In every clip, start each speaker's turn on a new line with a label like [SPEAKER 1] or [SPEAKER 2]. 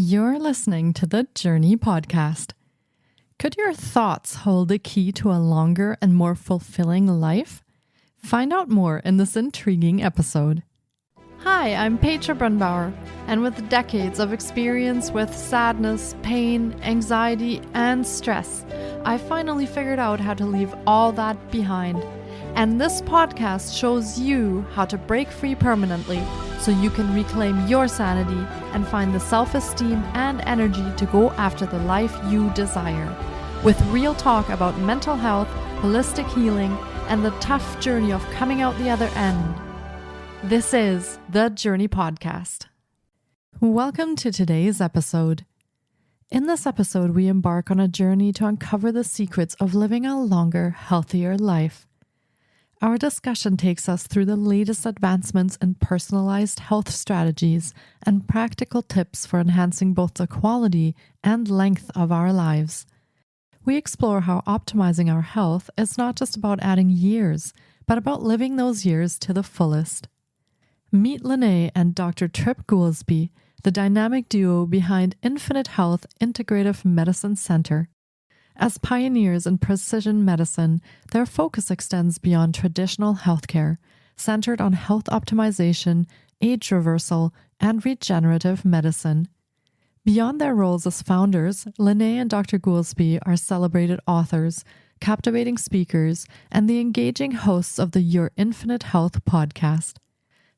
[SPEAKER 1] You're listening to the Journey Podcast. Could your thoughts hold the key to a longer and more fulfilling life? Find out more in this intriguing episode. Hi, I'm Petra Brunbauer, and with decades of experience with sadness, pain, anxiety, and stress, I finally figured out how to leave all that behind. And this podcast shows you how to break free permanently so you can reclaim your sanity and find the self-esteem and energy to go after the life you desire. With real talk about mental health, holistic healing, and the tough journey of coming out the other end. This is the Journey Podcast. Welcome to today's episode. In this episode, we embark on a journey to uncover the secrets of living a longer, healthier life. Our discussion takes us through the latest advancements in personalized health strategies and practical tips for enhancing both the quality and length of our lives. We explore how optimizing our health is not just about adding years, but about living those years to the fullest. Meet LeNae and Dr. Trip Goolsby, the dynamic duo behind Infinite Health Integrative Medicine Center. As pioneers in precision medicine, their focus extends beyond traditional healthcare, centered on health optimization, age reversal, and regenerative medicine. Beyond their roles as founders, LeNae and Dr. Goolsby are celebrated authors, captivating speakers, and the engaging hosts of the Your Infinite Health podcast.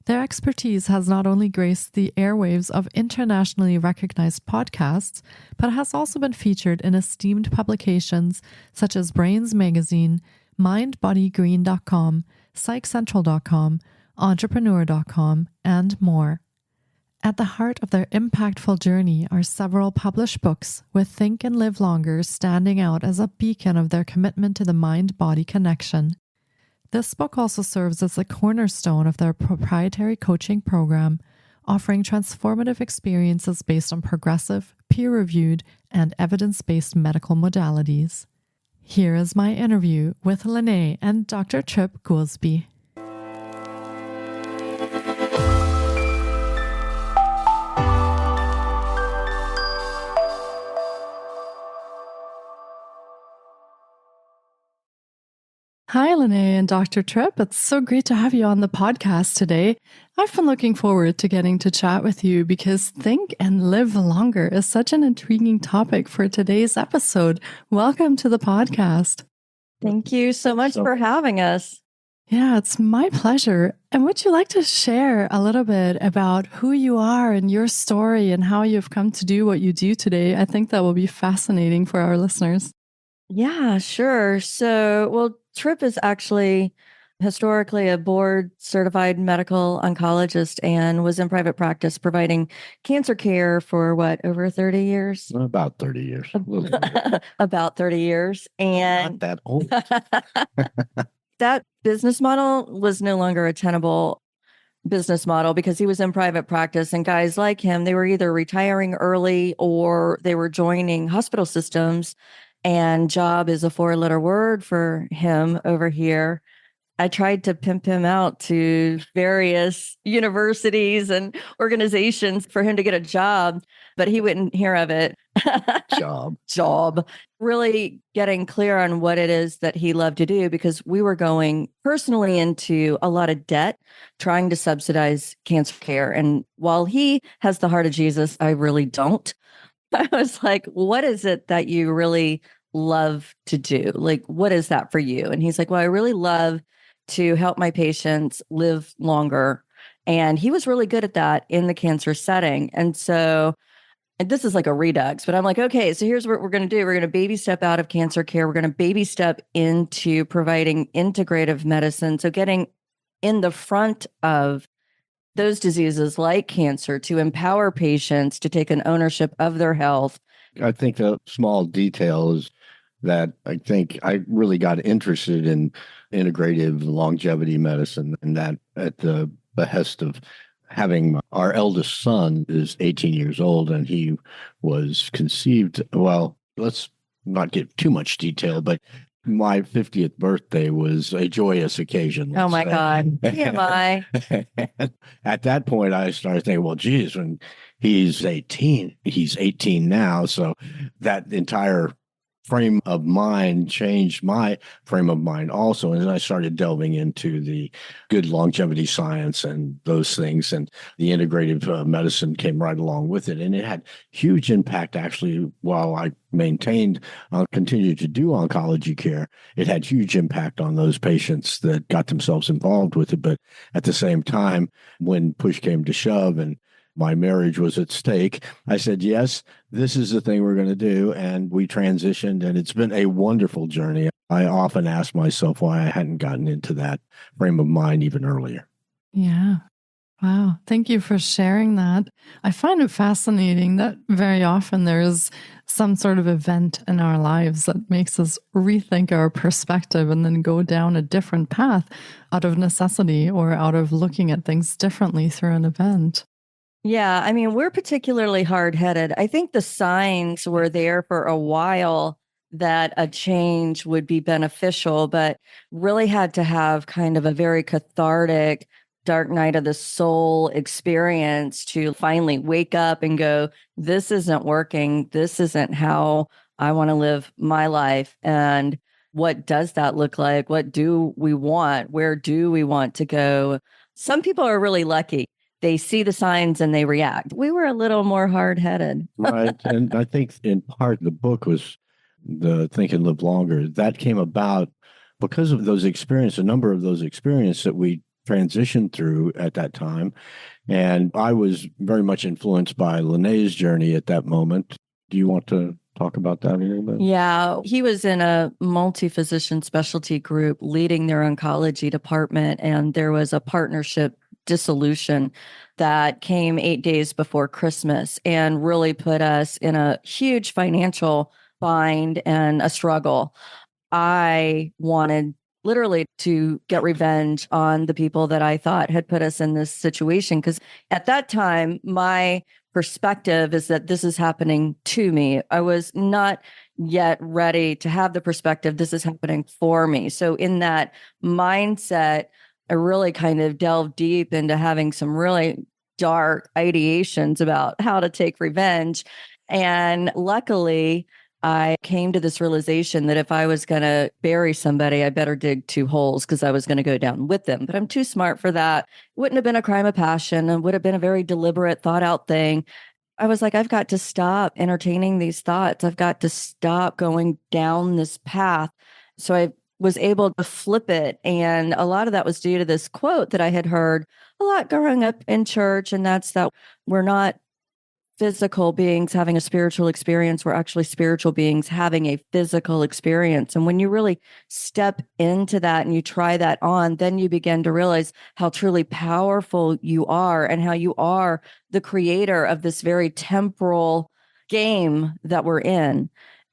[SPEAKER 1] Their expertise has not only graced the airwaves of internationally recognized podcasts, but has also been featured in esteemed publications such as Brains Magazine, MindBodyGreen.com, PsychCentral.com, Entrepreneur.com, and more. At the heart of their impactful journey are several published books, with Think and Live Longer standing out as a beacon of their commitment to the mind-body connection. This book also serves as the cornerstone of their proprietary coaching program, offering transformative experiences based on progressive, peer-reviewed, and evidence-based medical modalities. Here is my interview with LeNae and Dr. Trip Goolsby. Hi, LeNae and Dr. Trip. It's so great to have you on the podcast today. I've been looking forward to getting to chat with you because Think and Live Longer is such an intriguing topic for today's episode. Welcome to the podcast.
[SPEAKER 2] Thank you so much for having us.
[SPEAKER 1] Yeah, it's my pleasure. And would you like to share a little bit about who you are and your story and how you've come to do what you do today? I think that will be fascinating for our listeners.
[SPEAKER 2] Yeah, sure. Trip is actually historically a board certified medical oncologist and was in private practice providing cancer care for over 30 years?
[SPEAKER 3] About 30 years.
[SPEAKER 2] About 30 years. And
[SPEAKER 3] not that old.
[SPEAKER 2] That business model was no longer a tenable business model because he was in private practice, and guys like him, they were either retiring early or they were joining hospital systems. And job is a 4-letter word for him over here. I tried to pimp him out to various universities and organizations for him to get a job, but he wouldn't hear of it. Job. Really getting clear on what it is that he loved to do, because we were going personally into a lot of debt trying to subsidize cancer care. And while he has the heart of Jesus, I really don't. I was like, what is it that you really love to do? Like, what is that for you? And he's like, well, I really love to help my patients live longer. And he was really good at that in the cancer setting. And this is like a redux, but I'm like, okay, so here's what we're going to do. We're going to baby step out of cancer care. We're going to baby step into providing integrative medicine. So getting in the front of those diseases like cancer to empower patients to take an ownership of their health.
[SPEAKER 3] I think a small detail is that I think I really got interested in integrative longevity medicine, and that at the behest of having our eldest son is 18 years old, and he was conceived. Well, let's not get too much detail, but my 50th birthday was a joyous occasion.
[SPEAKER 2] Oh my
[SPEAKER 3] say.
[SPEAKER 2] God. TMI.
[SPEAKER 3] At that point, I started thinking, well, geez, when he's 18 now. So that entire frame of mind changed my frame of mind also. And then I started delving into the good longevity science and those things. And the integrative medicine came right along with it. And it had huge impact, actually, while I continued to do oncology care. It had huge impact on those patients that got themselves involved with it. But at the same time, when push came to shove and my marriage was at stake, I said, yes, this is the thing we're going to do. And we transitioned, and it's been a wonderful journey. I often ask myself why I hadn't gotten into that frame of mind even earlier.
[SPEAKER 1] Yeah. Wow. Thank you for sharing that. I find it fascinating that very often there is some sort of event in our lives that makes us rethink our perspective and then go down a different path out of necessity or out of looking at things differently through an event.
[SPEAKER 2] Yeah, I mean, we're particularly hard-headed. I think the signs were there for a while that a change would be beneficial, but really had to have kind of a very cathartic dark night of the soul experience to finally wake up and go, this isn't working. This isn't how I want to live my life. And what does that look like? What do we want? Where do we want to go? Some people are really lucky. They see the signs and they react. We were a little more hard-headed.
[SPEAKER 3] Right. And I think in part the book was the Think and Live Longer. That came about because of those experiences, a number of those experiences that we transitioned through at that time. And I was very much influenced by LeNae's journey at that moment. Do you want to talk about that a little bit?
[SPEAKER 2] Yeah, he was in a multi-physician specialty group leading their oncology department, and there was a partnership dissolution that came 8 days before Christmas and really put us in a huge financial bind and a struggle. I wanted literally to get revenge on the people that I thought had put us in this situation. Because at that time, my perspective is that this is happening to me. I was not yet ready to have the perspective, this is happening for me. So in that mindset, I really kind of delved deep into having some really dark ideations about how to take revenge. And luckily, I came to this realization that if I was going to bury somebody, I better dig 2 holes because I was going to go down with them. But I'm too smart for that. Wouldn't have been a crime of passion and would have been a very deliberate, thought out thing. I was like, I've got to stop entertaining these thoughts. I've got to stop going down this path. So I was able to flip it. And a lot of that was due to this quote that I had heard a lot growing up in church. And that's that we're not physical beings having a spiritual experience. We're actually spiritual beings having a physical experience. And when you really step into that and you try that on, then you begin to realize how truly powerful you are and how you are the creator of this very temporal game that we're in.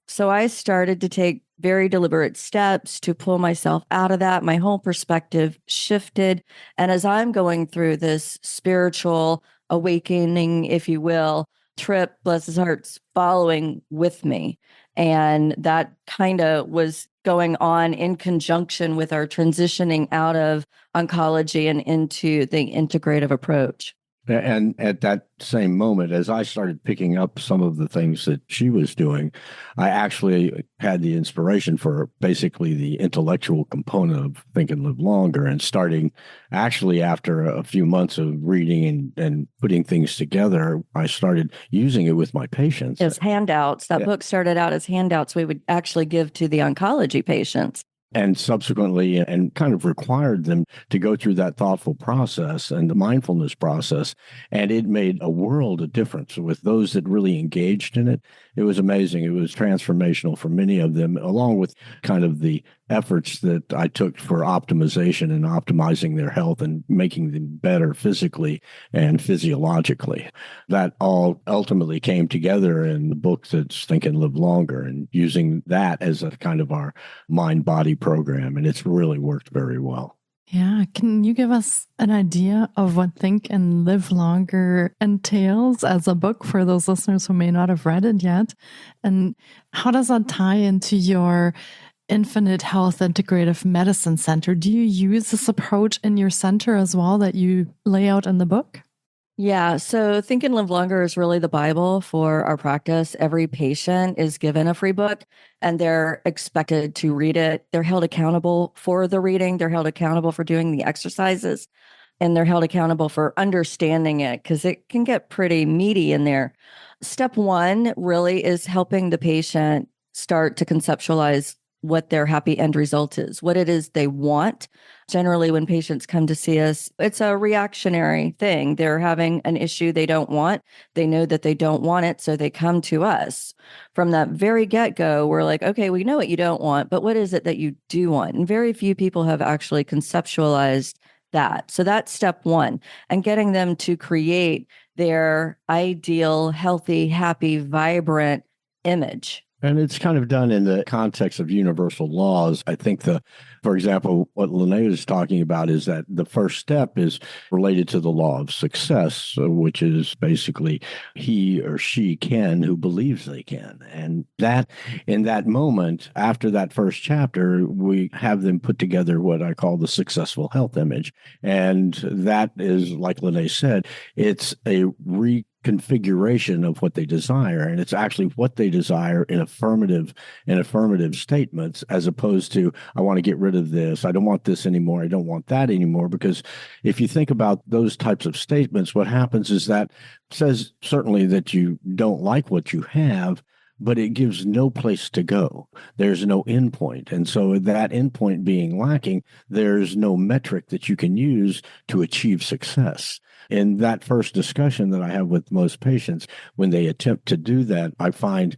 [SPEAKER 2] So I started to take very deliberate steps to pull myself out of that. My whole perspective shifted. And as I'm going through this spiritual awakening, if you will, trip, bless his heart's following with me. And that kind of was going on in conjunction with our transitioning out of oncology and into the integrative approach.
[SPEAKER 3] And at that same moment, as I started picking up some of the things that she was doing, I actually had the inspiration for basically the intellectual component of Think and Live Longer. And starting actually after a few months of reading and putting things together, I started using it with my patients.
[SPEAKER 2] As handouts. That book started out as handouts we would actually give to the oncology patients.
[SPEAKER 3] And subsequently, and kind of required them to go through that thoughtful process and the mindfulness process. And it made a world of difference with those that really engaged in it. It was amazing. It was transformational for many of them, along with kind of the efforts that I took for optimization and optimizing their health and making them better physically and physiologically. That all ultimately came together in the book that's Think and Live Longer, and using that as a kind of our mind-body program. And it's really worked very well.
[SPEAKER 1] Yeah. Can you give us an idea of what Think and Live Longer entails as a book for those listeners who may not have read it yet? And how does that tie into your Infinite Health Integrative Medicine Center. Do you use this approach in your center as well that you lay out in the book?
[SPEAKER 2] Yeah. So Think and Live Longer is really the Bible for our practice. Every patient is given a free book and they're expected to read it. They're held accountable for the reading. They're held accountable for doing the exercises, and they're held accountable for understanding it because it can get pretty meaty in there. Step one really is helping the patient start to conceptualize what their happy end result is, what it is they want. Generally, when patients come to see us, it's a reactionary thing. They're having an issue they don't want. They know that they don't want it, so they come to us. From that very get-go, we're like, okay, we know what you don't want, but what is it that you do want? And very few people have actually conceptualized that. So that's step one, and getting them to create their ideal, healthy, happy, vibrant image.
[SPEAKER 3] And it's kind of done in the context of universal laws. I think for example, what LeNae is talking about is that the first step is related to the law of success, which is basically he or she can who believes they can. And that in that moment, after that first chapter, we have them put together what I call the successful health image. And that is, like LeNae said, it's a configuration of what they desire, and it's actually what they desire in affirmative statements, as opposed to I want to get rid of this, I don't want this anymore, I don't want that anymore. Because if you think about those types of statements, what happens is that says certainly that you don't like what you have, but it gives no place to go. There's no endpoint. And so that endpoint being lacking, there's no metric that you can use to achieve success. In that first discussion that I have with most patients, when they attempt to do that, I find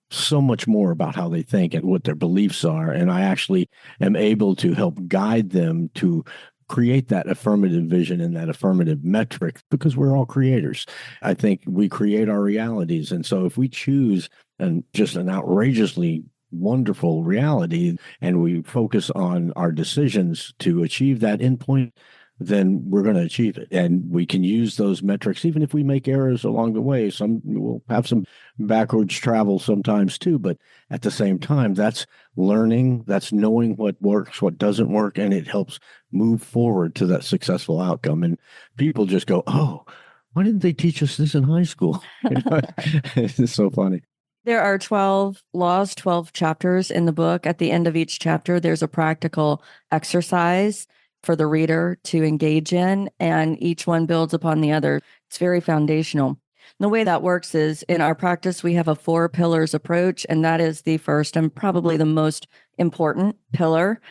[SPEAKER 3] so much more about how they think and what their beliefs are. And I actually am able to help guide them to create that affirmative vision and that affirmative metric, because we're all creators. I think we create our realities. And so if we choose and just an outrageously wonderful reality, and we focus on our decisions to achieve that endpoint, then we're going to achieve it. And we can use those metrics, even if we make errors along the way. We'll have some backwards travel sometimes too, but at the same time, that's learning, that's knowing what works, what doesn't work, and it helps move forward to that successful outcome. And people just go, oh, why didn't they teach us this in high school? It's so funny.
[SPEAKER 2] There are 12 laws, 12 chapters in the book. At the end of each chapter, there's a practical exercise for the reader to engage in, and each one builds upon the other. It's very foundational. And the way that works is in our practice, we have a 4 pillars approach, and that is the first and probably the most important pillar.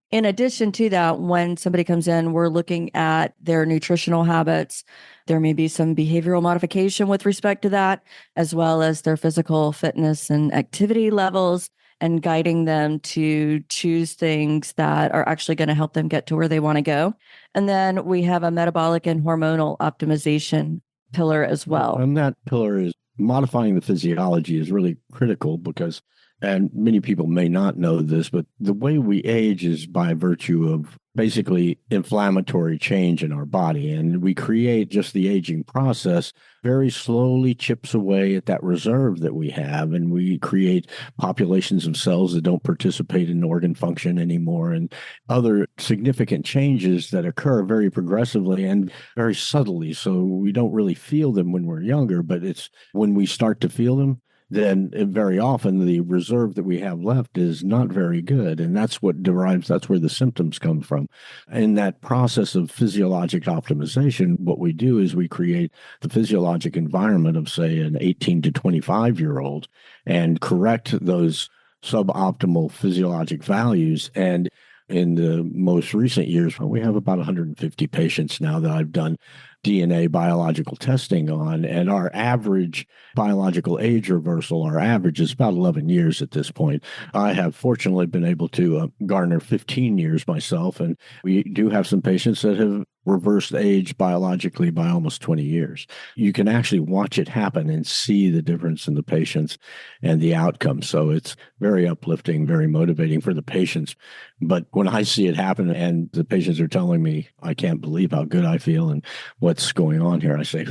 [SPEAKER 2] In addition to that, when somebody comes in, we're looking at their nutritional habits. There may be some behavioral modification with respect to that, as well as their physical fitness and activity levels, and guiding them to choose things that are actually going to help them get to where they want to go. And then we have a metabolic and hormonal optimization pillar as well.
[SPEAKER 3] And that pillar is modifying the physiology is really critical because, and many people may not know this, but the way we age is by virtue of basically inflammatory change in our body. And we create just the aging process very slowly chips away at that reserve that we have. And we create populations of cells that don't participate in organ function anymore, and other significant changes that occur very progressively and very subtly. So we don't really feel them when we're younger, but it's when we start to feel them, then very often the reserve that we have left is not very good. And that's where the symptoms come from. In that process of physiologic optimization, what we do is we create the physiologic environment of, say, an 18 to 25-year-old and correct those suboptimal physiologic values. And in the most recent years, we have about 150 patients now that I've done DNA biological testing on, and our average biological age reversal, our average is about 11 years at this point. I have fortunately been able to garner 15 years myself, and we do have some patients that have reversed age biologically by almost 20 years. You can actually watch it happen and see the difference in the patients and the outcome. So it's very uplifting, very motivating for the patients. But when I see it happen and the patients are telling me, I can't believe how good I feel and what's going on here, I say,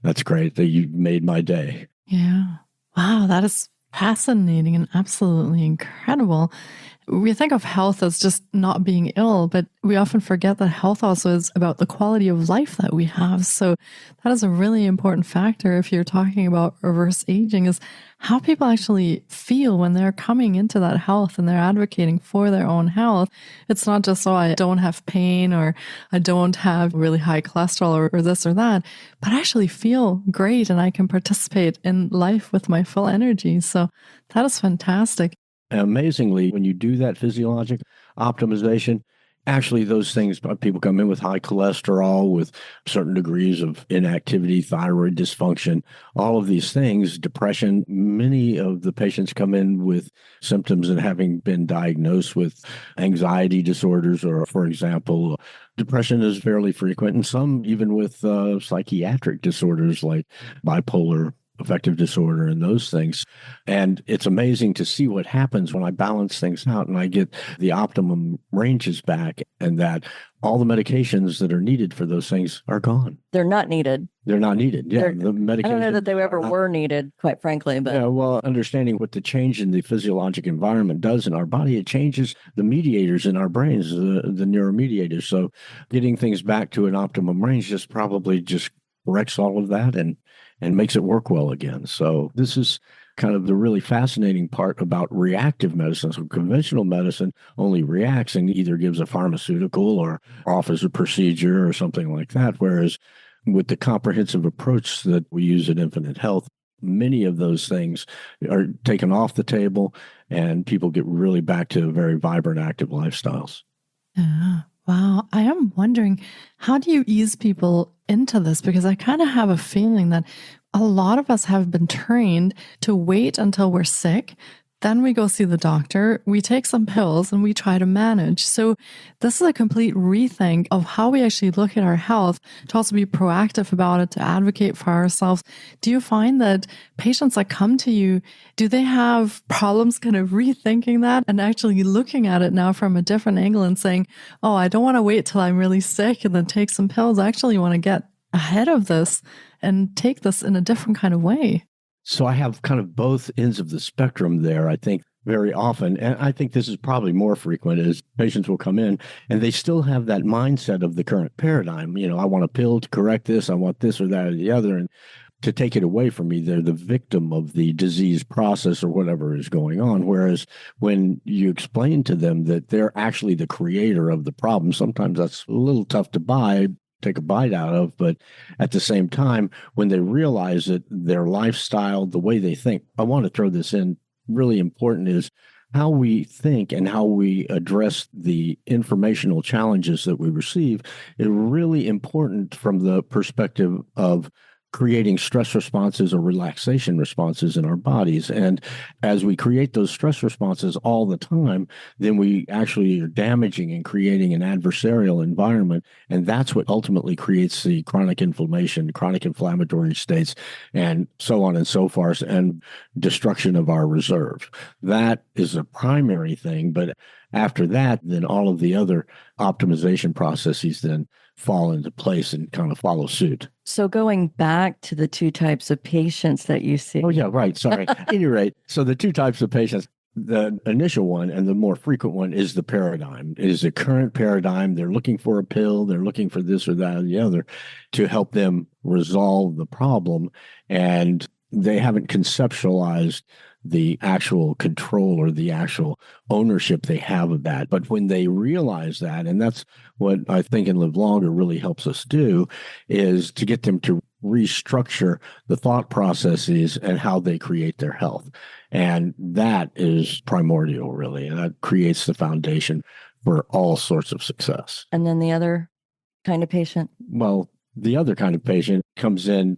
[SPEAKER 3] that's great that you made my day.
[SPEAKER 1] Yeah. Wow, that is fascinating and absolutely incredible. We think of health as just not being ill, but we often forget that health also is about the quality of life that we have. So that is a really important factor if you're talking about reverse aging, is how people actually feel when they're coming into that health and they're advocating for their own health. It's not just, oh, I don't have pain or I don't have really high cholesterol or this or that, but I actually feel great and I can participate in life with my full energy. So that is fantastic.
[SPEAKER 3] Amazingly, when you do that physiologic optimization, actually those things, people come in with high cholesterol, with certain degrees of inactivity, thyroid dysfunction, all of these things, depression. Many of the patients come in with symptoms and having been diagnosed with anxiety disorders, or, for example, depression is fairly frequent, and some even with psychiatric disorders like bipolar affective disorder and those things. And it's amazing to see what happens when I balance things out and I get the optimum ranges back, and that all the medications that are needed for those things are gone.
[SPEAKER 2] They're not needed.
[SPEAKER 3] They're not needed. Yeah, the medications.
[SPEAKER 2] I don't know that they ever were needed, quite frankly. But
[SPEAKER 3] yeah, well, understanding what the change in the physiologic environment does in our body, it changes the mediators in our brains, the neuromediators. So getting things back to an optimum range just corrects all of that and makes it work well again. So this is kind of the really fascinating part about reactive medicine. So conventional medicine only reacts and either gives a pharmaceutical or offers a procedure or something like that. Whereas with the comprehensive approach that we use at Infinite Health, many of those things are taken off the table and people get really back to very vibrant, active lifestyles.
[SPEAKER 1] Yeah. Wow. I am wondering, how do you ease people into this? Because I kind of have a feeling that a lot of us have been trained to wait until we're sick. Then we go see the doctor, we take some pills and we try to manage. So this is a complete rethink of how we actually look at our health, to also be proactive about it, to advocate for ourselves. Do you find that patients that come to you, do they have problems kind of rethinking that and actually looking at it now from a different angle and saying, oh, I don't want to wait till I'm really sick and then take some pills. I actually want to get ahead of this and take this in a different kind of way?
[SPEAKER 3] So I have kind of both ends of the spectrum there, I think, very often. And I think this is probably more frequent, is patients will come in and they still have that mindset of the current paradigm. You know, I want a pill to correct this. I want this or that or the other. And to take it away from me, they're the victim of the disease process or whatever is going on. Whereas when you explain to them that they're actually the creator of the problem, sometimes that's a little tough to take a bite out of. But at the same time, when they realize that their lifestyle, the way they think, I want to throw this in, really important is how we think and how we address the informational challenges that we receive is really important from the perspective of creating stress responses or relaxation responses in our bodies. And as we create those stress responses all the time, then we actually are damaging and creating an adversarial environment. And that's what ultimately creates the chronic inflammation, chronic inflammatory states, and so on and so forth, and destruction of our reserves. That is a primary thing. But after that, then all of the other optimization processes then fall into place and kind of follow suit.
[SPEAKER 2] So going back to the two types of patients that you see.
[SPEAKER 3] Oh, yeah, right. Sorry. At any rate, so the two types of patients, the initial one and the more frequent one is the paradigm. It is the current paradigm. They're looking for a pill. They're looking for this or that or the other to help them resolve the problem. And they haven't conceptualized the actual control or the actual ownership they have of that. But when they realize that, and that's what I think in Live Longer really helps us do, is to get them to restructure the thought processes and how they create their health. And that is primordial, really. And that creates the foundation for all sorts of success.
[SPEAKER 2] And then the other kind of patient?
[SPEAKER 3] Well, the other kind of patient comes in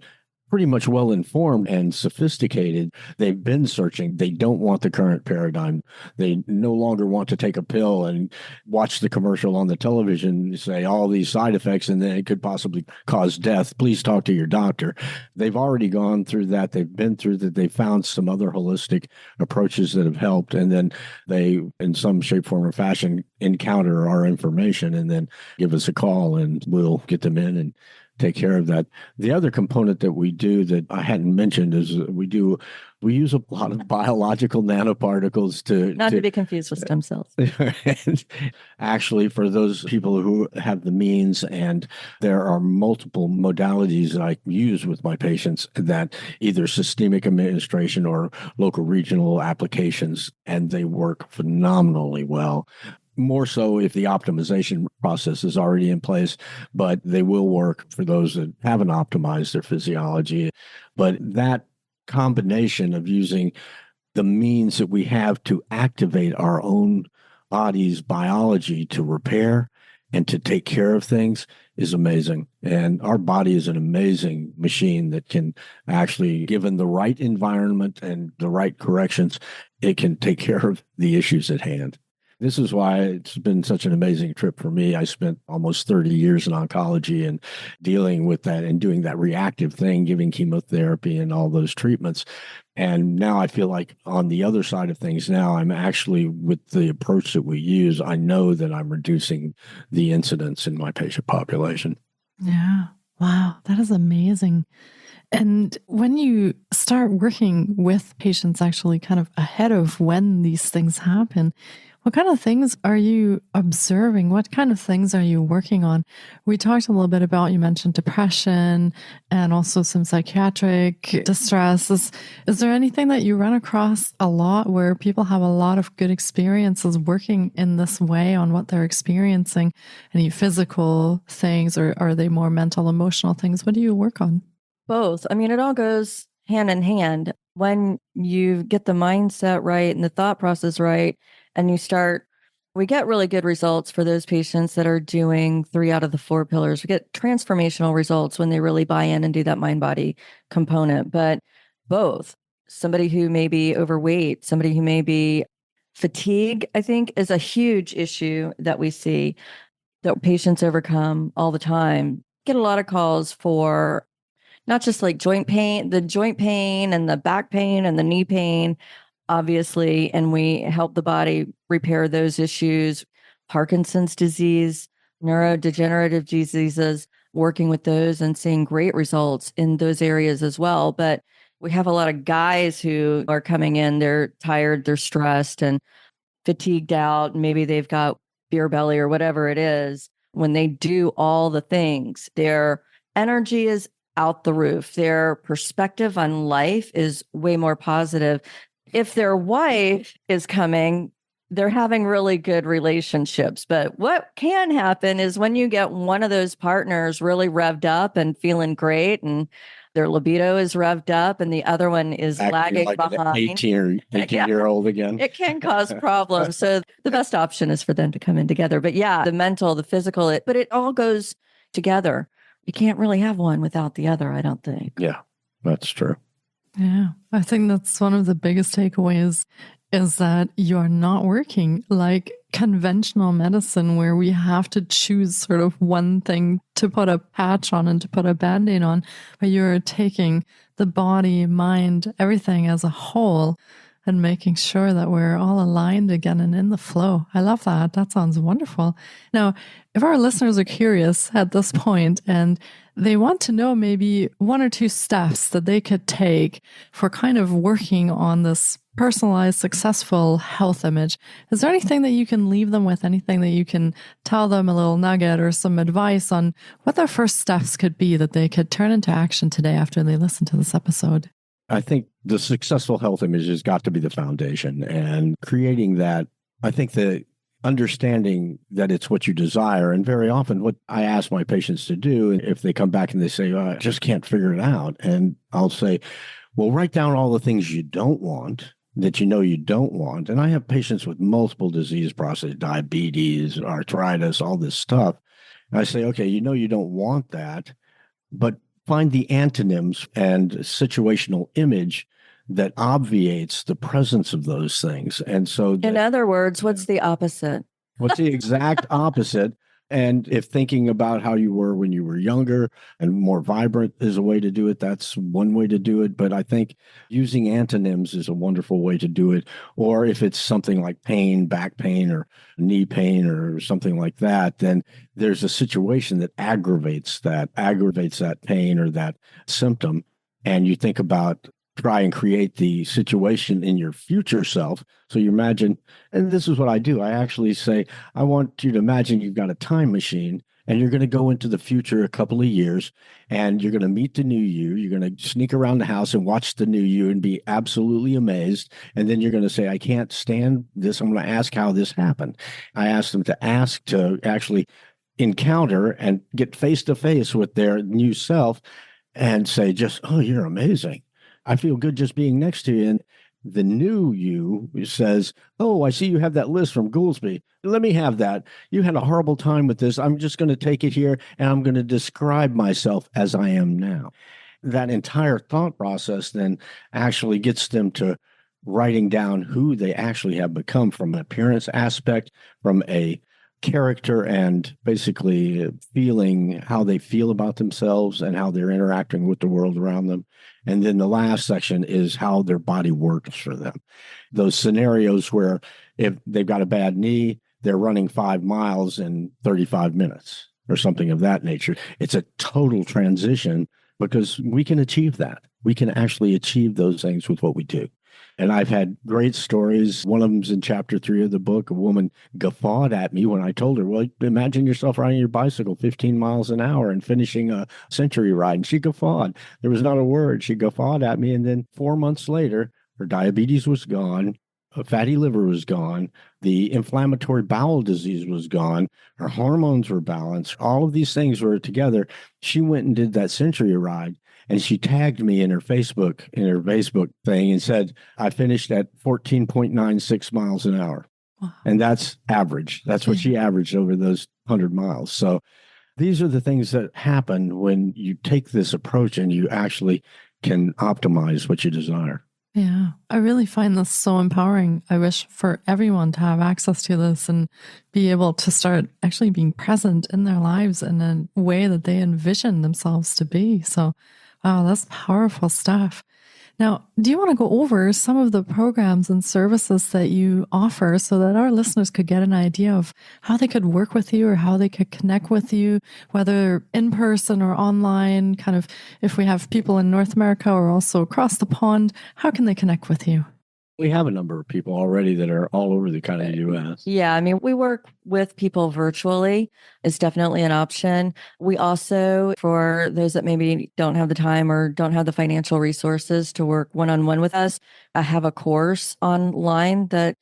[SPEAKER 3] pretty much well-informed and sophisticated. They've been searching. They don't want the current paradigm. They no longer want to take a pill and watch the commercial on the television and say all these side effects and then it could possibly cause death. Please talk to your doctor. They've already gone through that. They've been through that. They found some other holistic approaches that have helped. And then they, in some shape, form, or fashion, encounter our information and then give us a call and we'll get them in and take care of that. The other component that we do that I hadn't mentioned is we use a lot of biological nanoparticles
[SPEAKER 2] to be confused with stem cells.
[SPEAKER 3] And actually, for those people who have the means, and there are multiple modalities that I use with my patients, that either systemic administration or local regional applications, and they work phenomenally well. More so if the optimization process is already in place, but they will work for those that haven't optimized their physiology. But that combination of using the means that we have to activate our own body's biology to repair and to take care of things is amazing. And our body is an amazing machine that can actually, given the right environment and the right corrections, it can take care of the issues at hand. This is why it's been such an amazing trip for me. I spent almost 30 years in oncology and dealing with that and doing that reactive thing, giving chemotherapy and all those treatments. And now I feel like on the other side of things now, I'm actually, with the approach that we use, I know that I'm reducing the incidence in my patient population.
[SPEAKER 1] Yeah. Wow. That is amazing. And when you start working with patients actually kind of ahead of when these things happen, what kind of things are you observing? What kind of things are you working on? We talked a little bit about, you mentioned depression and also some psychiatric distress. Is there anything that you run across a lot where people have a lot of good experiences working in this way on what they're experiencing? Any physical things, or are they more mental, emotional things? What do you work on?
[SPEAKER 2] Both. I mean, it all goes hand in hand. When you get the mindset right and the thought process right, and we get really good results for those patients that are doing 3 out of the 4 pillars. We get transformational results when they really buy in and do that mind-body component. But both, somebody who may be overweight, somebody who may be fatigue, I think, is a huge issue that we see that patients overcome all the time. Get a lot of calls for not just like joint pain and the back pain and the knee pain, obviously, and we help the body repair those issues. Parkinson's disease, neurodegenerative diseases, working with those and seeing great results in those areas as well. But we have a lot of guys who are coming in, they're tired, they're stressed and fatigued out. Maybe they've got beer belly or whatever it is. When they do all the things, their energy is out the roof. Their perspective on life is way more positive. If their wife is coming, they're having really good relationships. But what can happen is when you get one of those partners really revved up and feeling great and their libido is revved up and the other one is lagging
[SPEAKER 3] like
[SPEAKER 2] behind.
[SPEAKER 3] An 18-year-old again.
[SPEAKER 2] It can cause problems. So the best option is for them to come in together. But yeah, the mental, the physical, but it all goes together. You can't really have one without the other, I don't think.
[SPEAKER 3] Yeah, that's true.
[SPEAKER 1] Yeah, I think that's one of the biggest takeaways, is that you're not working like conventional medicine where we have to choose sort of one thing to put a patch on and to put a Band-Aid on, but you're taking the body, mind, everything as a whole and making sure that we're all aligned again and in the flow. I love that. That sounds wonderful. Now, if our listeners are curious at this point and they want to know maybe 1 or 2 steps that they could take for kind of working on this personalized, successful health image, is there anything that you can leave them with? Anything that you can tell them, a little nugget or some advice on what their first steps could be that they could turn into action today after they listen to this episode?
[SPEAKER 3] I think the successful health image has got to be the foundation, and creating that, I think the understanding that it's what you desire. And very often what I ask my patients to do, if they come back and they say, I just can't figure it out. And I'll say, well, write down all the things you don't want, that you know you don't want. And I have patients with multiple disease processes, diabetes, arthritis, all this stuff. And I say, okay, you know you don't want that, but find the antonyms and situational image that obviates the presence of those things. And so,
[SPEAKER 2] in other words, what's the opposite?
[SPEAKER 3] What's the exact opposite? And if thinking about how you were when you were younger and more vibrant is a way to do it, that's one way to do it. But I think using antonyms is a wonderful way to do it. Or if it's something like pain, back pain, or knee pain, or something like that, then there's a situation that aggravates that pain or that symptom. And you think about try and create the situation in your future self. So you imagine, and this is what I do. I actually say, I want you to imagine you've got a time machine and you're going to go into the future a couple of years and you're going to meet the new you. You're going to sneak around the house and watch the new you and be absolutely amazed. And then you're going to say, I can't stand this. I'm going to ask how this happened. I asked them to ask to actually encounter and get face to face with their new self and say, just, oh, you're amazing. I feel good just being next to you. And the new you says, oh, I see you have that list from Goolsby. Let me have that. You had a horrible time with this. I'm just going to take it here and I'm going to describe myself as I am now. That entire thought process then actually gets them to writing down who they actually have become from an appearance aspect, from a character, and basically feeling how they feel about themselves and how they're interacting with the world around them. And then the last section is how their body works for them. Those scenarios where if they've got a bad knee, they're running 5 miles in 35 minutes or something of that nature. It's a total transition because we can achieve that. We can actually achieve those things with what we do. And I've had great stories. One of them's in chapter 3 of the book. A woman guffawed at me when I told her, well, imagine yourself riding your bicycle 15 miles an hour and finishing a century ride. And she guffawed. There was not a word. She guffawed at me. And then 4 months later, her diabetes was gone. Her fatty liver was gone. The inflammatory bowel disease was gone. Her hormones were balanced. All of these things were together. She went and did that century ride. And she tagged me in her Facebook thing and said, I finished at 14.96 miles an hour. Wow. And that's average. That's what she averaged over those 100 miles. So these are the things that happen when you take this approach and you actually can optimize what you desire.
[SPEAKER 1] Yeah, I really find this so empowering. I wish for everyone to have access to this and be able to start actually being present in their lives in a way that they envision themselves to be. So, wow, that's powerful stuff. Now, do you want to go over some of the programs and services that you offer so that our listeners could get an idea of how they could work with you or how they could connect with you, whether in person or online? Kind of, if we have people in North America or also across the pond, how can they connect with you?
[SPEAKER 3] We have a number of people already that are all over the kind of U.S.
[SPEAKER 2] Yeah, I mean, we work with people virtually. It's definitely an option. We also, for those that maybe don't have the time or don't have the financial resources to work one-on-one with us, I have a course online that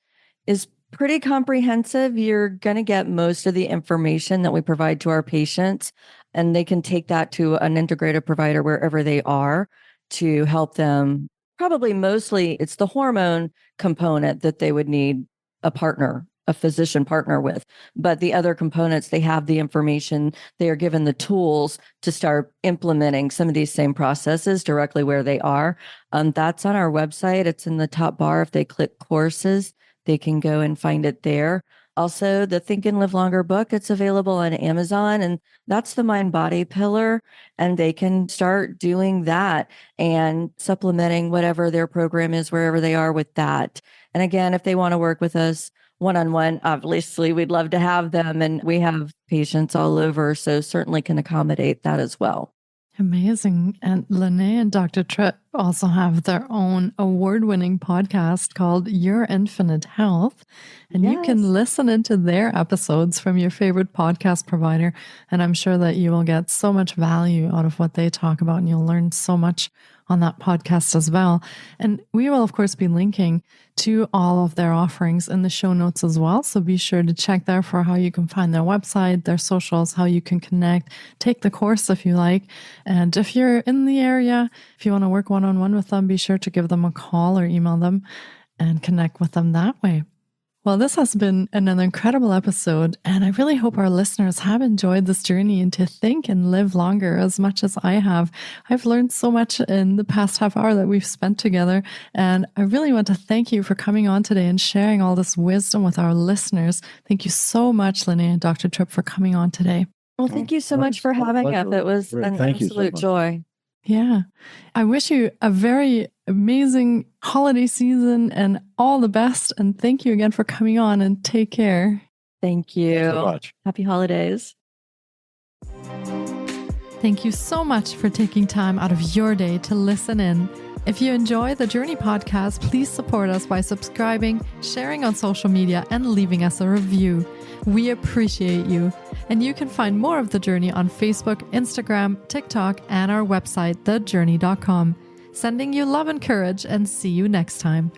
[SPEAKER 2] is pretty comprehensive. You're going to get most of the information that we provide to our patients, and they can take that to an integrative provider wherever they are to help them. Probably mostly it's the hormone component that they would need a partner, a physician partner with. But the other components, they have the information, they are given the tools to start implementing some of these same processes directly where they are. That's on our website. It's in the top bar. If they click courses, they can go and find it there. Also, the Think and Live Longer book, it's available on Amazon, and that's the mind body pillar. And they can start doing that and supplementing whatever their program is, wherever they are with that. And again, if they want to work with us one-on-one, obviously we'd love to have them. And we have patients all over, so certainly can accommodate that as well.
[SPEAKER 1] Amazing. And LeNae and Dr. Tripp also have their own award-winning podcast called Your Infinite Health. And you can listen into their episodes from your favorite podcast provider. And I'm sure that you will get so much value out of what they talk about, and you'll learn so much on that podcast as well. And we will, of course, be linking to all of their offerings in the show notes as well. So be sure to check there for how you can find their website, their socials, how you can connect, take the course if you like. And if you're in the area, if you want to work one-on-one with them, be sure to give them a call or email them and connect with them that way. Well, this has been an incredible episode, and I really hope our listeners have enjoyed this journey into think and live longer as much as I have. I've learned so much in the past half hour that we've spent together, and I really want to thank you for coming on today and sharing all this wisdom with our listeners. Thank you so much, LeNae and Dr. Tripp, for coming on today.
[SPEAKER 2] Well, thank you so much for having us. It was an absolute joy.
[SPEAKER 1] Yeah. I wish you a very amazing holiday season and all the best. And thank you again for coming on, and take care.
[SPEAKER 2] Thank you.
[SPEAKER 3] Thanks so much.
[SPEAKER 2] Happy holidays.
[SPEAKER 1] Thank you so much for taking time out of your day to listen in. If you enjoy the Journey podcast, please support us by subscribing, sharing on social media, and leaving us a review. We appreciate you. And you can find more of The Journey on Facebook, Instagram, TikTok, and our website, thejourney.com. Sending you love and courage, and see you next time.